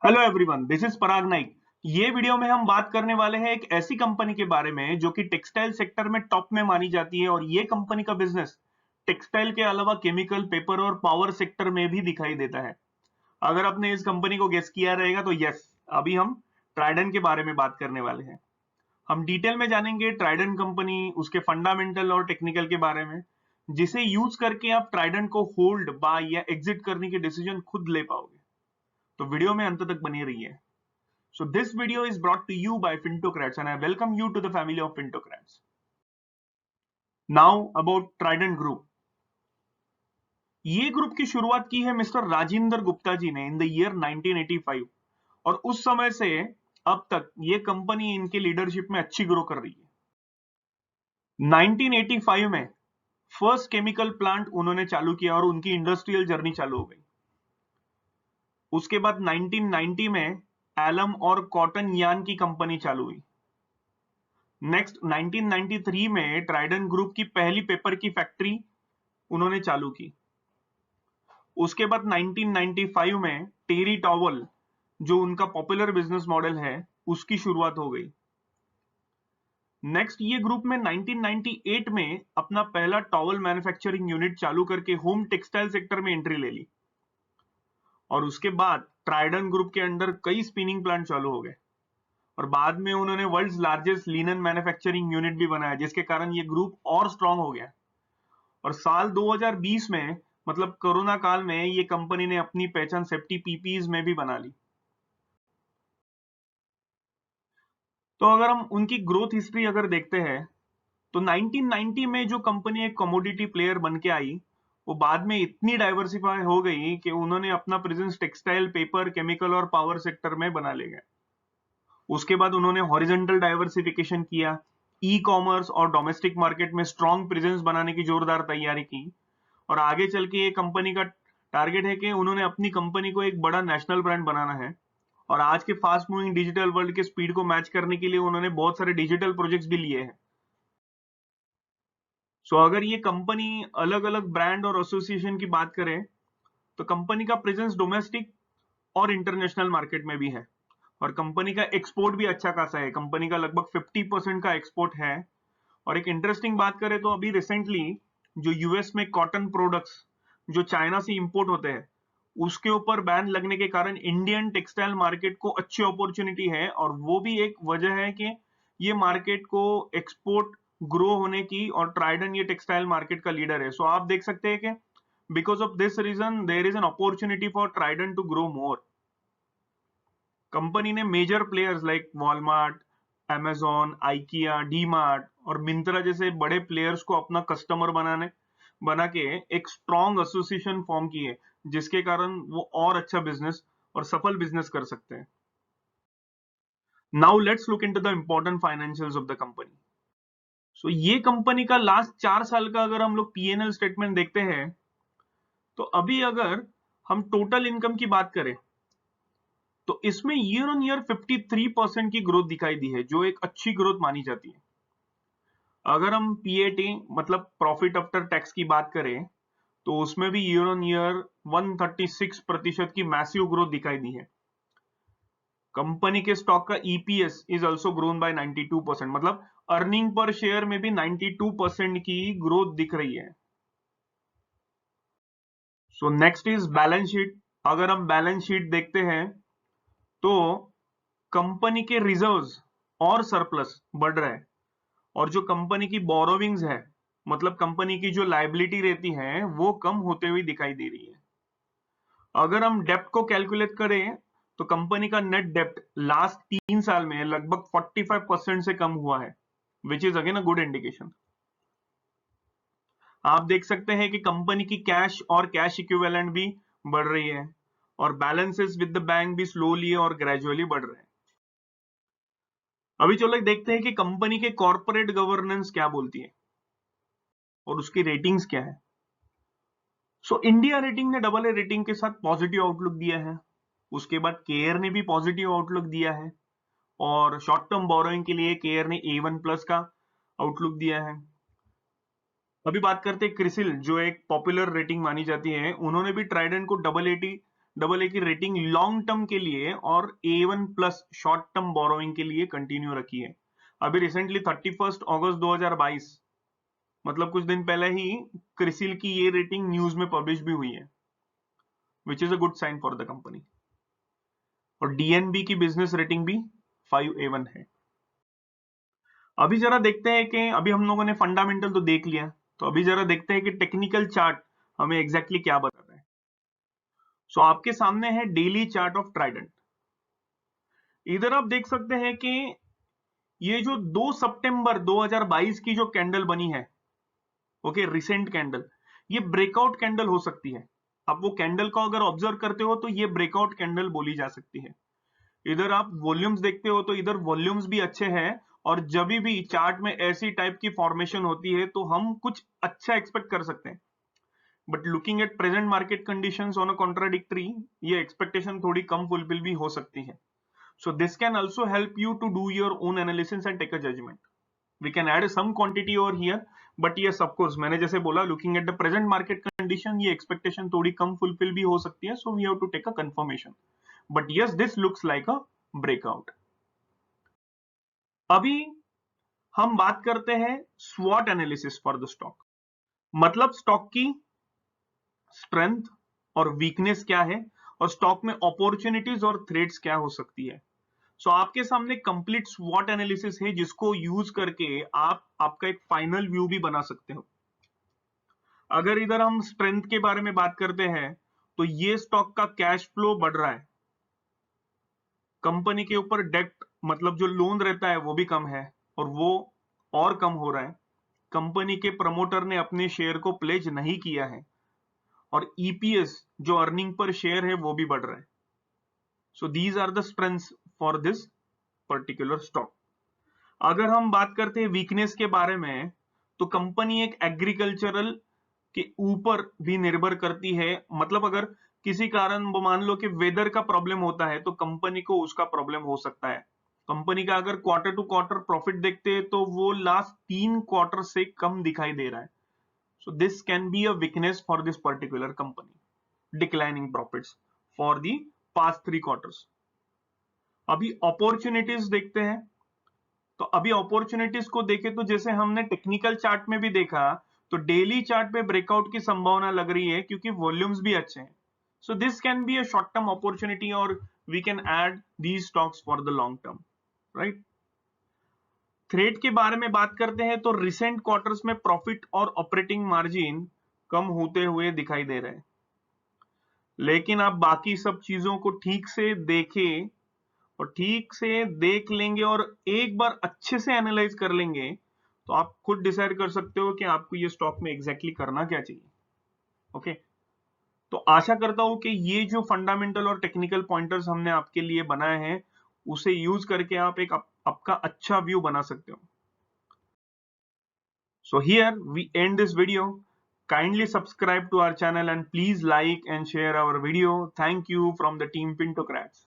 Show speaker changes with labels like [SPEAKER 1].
[SPEAKER 1] Hello everyone, this is पराग नाइक। ये video में हम बात करने वाले हैं एक ऐसी कंपनी के बारे में जो कि टेक्सटाइल सेक्टर में टॉप में मानी जाती है और ये कंपनी का बिजनेस टेक्सटाइल के अलावा केमिकल, पेपर और पावर सेक्टर में भी दिखाई देता है। अगर आपने इस कंपनी को गेस किया रहेगा तो यस, अभी हम ट्राइडेंट के बारे में बात करने वाले हैं। हम डिटेल में जानेंगे ट्राइडेंट कंपनी, उसके फंडामेंटल और टेक्निकल के बारे में, जिसे यूज करके आप ट्राइडेंट को होल्ड, बाय या एग्जिट करने के डिसीजन खुद ले पाओगे। तो वीडियो में अंत तक बनी रहिए। So this video is brought to you by Fintocrats and I welcome you to the family of Fintocrats. Now about Trident Group. ये ग्रुप की शुरुआत की है मिस्टर राजेंद्र गुप्ता जी ने इन द ईयर 1985 और उस समय से अब तक ये कंपनी इनके लीडरशिप में अच्छी ग्रो कर रही है। 1985 में फर्स्ट केमिकल प्लांट उन्होंने चालू किया और उनकी इंडस्ट्रियल जर्नी चालू हो गई। उसके बाद 1990 में एलम और कॉटन यान की कंपनी चालू हुई। नेक्स्ट 1993 में ट्राइडेंट ग्रुप की पहली पेपर की फैक्ट्री उन्होंने चालू की। उसके बाद 1995 में टेरी टॉवल, जो उनका पॉपुलर बिजनेस मॉडल है, उसकी शुरुआत हो गई। नेक्स्ट ये ग्रुप में 1998 में अपना पहला टॉवल मैन्युफैक्चरिंग यूनिट चालू करके होम टेक्सटाइल सेक्टर में एंट्री ले ली और उसके बाद ट्राइडेंट ग्रुप के अंडर कई स्पिनिंग प्लांट चालू हो गए और बाद में उन्होंने world's largest linen manufacturing unit भी बनाया, जिसके कारण ये ग्रुप और स्ट्रांग हो गया। और साल 2020 में, मतलब कोरोना काल में, ये कंपनी ने अपनी पहचान सेफ्टी पीपीईज में भी बना ली। तो अगर हम उनकी ग्रोथ हिस्ट्री अगर देखते हैं तो 1990 में जो कंपनी एक कमोडिटी प्लेयर बन के आई, वो बाद में इतनी डाइवर्सिफाई हो गई कि उन्होंने अपना प्रेजेंस टेक्सटाइल, पेपर, केमिकल और पावर सेक्टर में बना ले गए। उसके बाद उन्होंने हॉरिजॉन्टल डाइवर्सिफिकेशन किया, ई कॉमर्स और डोमेस्टिक मार्केट में स्ट्रॉन्ग प्रेजेंस बनाने की जोरदार तैयारी की और आगे चल के ये कंपनी का टारगेट है कि उन्होंने अपनी कंपनी को एक बड़ा नेशनल ब्रांड बनाना है और आज के फास्ट मूविंग डिजिटल वर्ल्ड के स्पीड को मैच करने के लिए उन्होंने बहुत सारे डिजिटल प्रोजेक्ट्स भी लिए हैं। सो अगर ये कंपनी अलग अलग ब्रांड और एसोसिएशन की बात करें तो कंपनी का प्रेजेंस डोमेस्टिक और इंटरनेशनल मार्केट में भी है और कंपनी का एक्सपोर्ट भी अच्छा खासा है। कंपनी का लगभग 50% का एक्सपोर्ट है। और एक इंटरेस्टिंग बात करें तो अभी रिसेंटली जो यूएस में कॉटन प्रोडक्ट्स जो चाइना से इंपोर्ट होते हैं, उसके ऊपर बैन लगने के कारण इंडियन टेक्सटाइल मार्केट को अच्छी अपॉर्चुनिटी है और वो भी एक वजह है कि ये मार्केट को एक्सपोर्ट ग्रो होने की, और ट्राइडेंट ये टेक्सटाइल मार्केट का लीडर है। सो आप देख सकते हैं कि because of this reason there is an opportunity for Trident to grow more. Company ने major players like Walmart, Amazon, IKEA, DMart और मिंत्रा जैसे बड़े प्लेयर्स को अपना कस्टमर बना के एक स्ट्रॉन्ग एसोसिएशन फॉर्म की है, जिसके कारण वो और अच्छा बिजनेस और सफल बिजनेस कर सकते हैं। Now let's look into the important financials of the company. So ये कंपनी का लास्ट 4 साल का अगर हम लोग पीएनएल स्टेटमेंट देखते हैं तो अभी अगर हम टोटल इनकम की बात करें तो इसमें ईयर ऑन ईयर 53% की ग्रोथ दिखाई दी है, जो एक अच्छी ग्रोथ मानी जाती है। अगर हम पीएटी मतलब प्रॉफिट आफ्टर टैक्स की बात करें तो उसमें भी ईयर ऑन ईयर 136% की मैसिव ग्रोथ दिखाई दी है। कंपनी के स्टॉक का EPS is also grown by 92%, मतलब अर्निंग पर शेयर में भी 92% की ग्रोथ दिख रही है। So next is balance sheet. अगर हम बैलेंस शीट देखते हैं तो कंपनी के रिजर्व्स और सरप्लस बढ़ रहा है और जो कंपनी की बोरोविंग्स है, मतलब कंपनी की जो लायबिलिटी रहती है, वो कम होते हुए दिखाई दे रही है। अगर हम डेप्ट को कैलकुलेट करें तो कंपनी का नेट डेप्ट लास्ट 3 साल में लगभग 45% से कम हुआ है, which is again a good indication. आप देख सकते हैं कि कंपनी की कैश और कैश इक्विवेलेंट भी बढ़ रही है और बैलेंसेस विद द बैंक भी स्लोली और ग्रेजुअली बढ़ रहे हैं। अभी चलो देखते हैं कि कंपनी के कॉर्पोरेट गवर्नेंस क्या बोलती है और उसकी रेटिंग्स क्या है। सो इंडिया रेटिंग ने डबल ए रेटिंग के साथ पॉजिटिव आउटलुक दिया है। उसके बाद केयर ने भी पॉजिटिव आउटलुक दिया है और शॉर्ट टर्म बोरोइंग के लिए केयर ने A1+ का आउटलुक दिया है। अभी बात करते हैं क्रिसिल, जो एक पॉपुलर रेटिंग मानी जाती है, उन्होंने भी ट्राइडेंट को AA AA की रेटिंग लॉन्ग टर्म के लिए और A1 plus short term borrowing के लिए कंटिन्यू रखी है। अभी रिसेंटली 31 अगस्त 2022 मतलब कुछ दिन पहले ही क्रिसिल की ये रेटिंग न्यूज में पब्लिश भी हुई है, which is a good sign for the company. और DNB की बिजनेस रेटिंग भी 5A1 है। अभी जरा देखते हैं कि अभी हम लोगों ने फंडामेंटल तो देख लिया, तो अभी जरा देखते हैं कि टेक्निकल चार्ट हमें एग्जैक्टली क्या बताता है। सो आपके सामने है डेली चार्ट ऑफ ट्राइडेंट। इधर आप देख सकते हैं कि ये जो 2 सितंबर 2022 की जो कैंडल बनी है, ओके, रिसेंट कैंडल, ये ब्रेकआउट कैंडल हो सकती है। आप वो कैंडल को अगर ऑब्जर्व करते हो तो ये ब्रेकआउट कैंडल बोली जा सकती है। इधर आप वॉल्यूम्स देखते हो तो इधर वॉल्यूम्स भी अच्छे हैं, और जब भी चार्ट में ऐसी टाइप की फॉर्मेशन होती है तो हम कुछ अच्छा एक्सपेक्ट कर सकते हैं। But looking at present market conditions on a contradictory, ये एक्सपेक्टेशन थोड़ी कम फुलफिल भी हो सकती है। So this can also help you to do your own analysis and take a judgement. We can add some quantity over here, but yes of course मैंने जैसे बोला, looking at the present market condition ये expectation थोड़ी कम fulfil भी हो सकती है, so we have to take a confirmation. But yes, this looks like a breakout. अभी हम बात करते हैं स्वॉट एनालिसिस फॉर द स्टॉक। मतलब स्टॉक की स्ट्रेंथ और वीकनेस क्या है, और स्टॉक में अपॉर्चुनिटीज और थ्रेट्स क्या हो सकती है। सो आपके सामने कंप्लीट स्वॉट एनालिसिस है, जिसको यूज करके आप आपका एक फाइनल व्यू भी बना सकते हो। अगर इधर हम स्ट्रेंथ के बारे में बात करते हैं तो ये स्टॉक का कैश फ्लो बढ़ रहा है, कंपनी के ऊपर डेट मतलब जो लोन रहता है वो भी कम है, और वो और कम हो रहा है। कंपनी के प्रमोटर ने अपने शेयर को प्लेज नहीं किया है, और ईपीएस जो अर्निंग पर शेयर है वो भी बढ़ रहा है। So these are the strengths for this particular stock. अगर हम बात करते हैं वीकनेस के बारे में, तो कंपनी एक एग्रीकल्चरल के ऊपर भी निर्भर करती है। मतलब अगर किसी कारण वो मान लो कि वेदर का प्रॉब्लम होता है तो कंपनी को उसका प्रॉब्लम हो सकता है। कंपनी का अगर क्वार्टर टू क्वार्टर प्रॉफिट देखते हैं तो वो लास्ट 3 क्वार्टर से कम दिखाई दे रहा है। So this can be a weakness for this particular company, declining profits for the past 3 quarters. अभी अपॉर्चुनिटीज देखते हैं, तो अभी अपॉर्चुनिटीज को देखें तो जैसे हमने टेक्निकल चार्ट में भी देखा, तो डेली चार्ट पे ब्रेकआउट की संभावना लग रही है क्योंकि वॉल्यूम्स भी अच्छे हैं। So this can be a short term opportunity, और we can add these stocks for the long term, right. Threat के बारे में बात करते हैं तो रिसेंट क्वार्टर्स में प्रॉफिट और ऑपरेटिंग मार्जिन कम होते हुए दिखाई दे रहे हैं। लेकिन आप बाकी सब चीजों को ठीक से देखें और ठीक से देख लेंगे और एक बार अच्छे से एनालाइज कर लेंगे तो आप खुद डिसाइड कर सकते हो कि आपको ये स्टॉक में एग्जैक्टली करना क्या चाहिए। ओके, तो आशा करता हूं कि ये जो फंडामेंटल और टेक्निकल पॉइंटर्स हमने आपके लिए बनाए हैं उसे यूज करके आप एक आपका अच्छा व्यू बना सकते हो। So here we end this video. Kindly subscribe to our channel and please like and share our video. Thank you from the team Pintocrats.